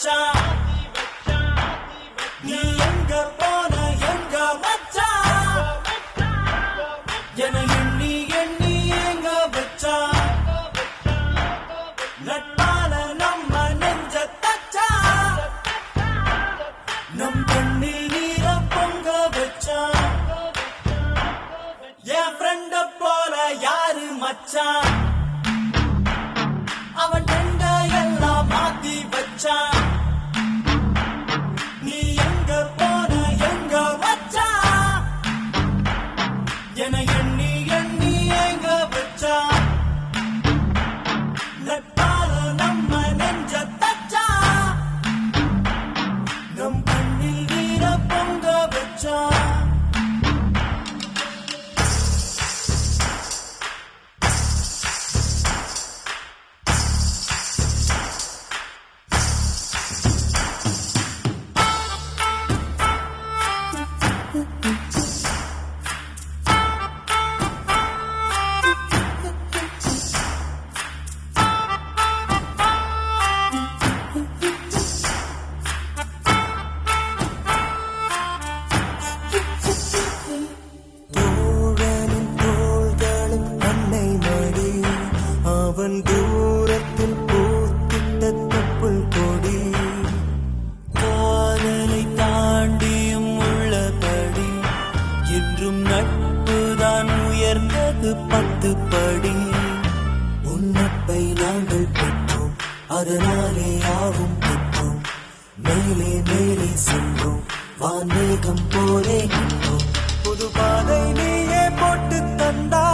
மச்சான் நீ எங்க போன எங்க மச்சான் என எண்ணி எண்ணி எங்க வச்சான் நட்பால நம்ம நெஞ்ச தச்சா நம் கண்ணில் நீர பொங்க வச்சான் என் ஃப்ரெண்ட போல யாரு மச்சான் அவன் ரெண்ட எல்லாம் மாத்தி வச்சான் நீ எங்க போன எங்க வச்சான் என எண்ணி எண்ணி எங்க வச்சான் நட்பால நம்ம நெஞ்ச தச்சா நம் கண்ணில் நீர பொங்க வச்சான் அவன் தூரத்தில் பூத்திட்ட தொப்புள் கொடி காதலை தாண்டியும் உள்ளபடி என்றும் நட்புதான் உயர்ந்தது 10 படி உன்னப்பை நாங்கள் பெற்றோம் அதனாலே யாவும் பெற்றோம் மேலே மேலே சென்றோம் வான்மேகம் போலே நின்றோம் புது பாதை நீயே போட்டு தந்தா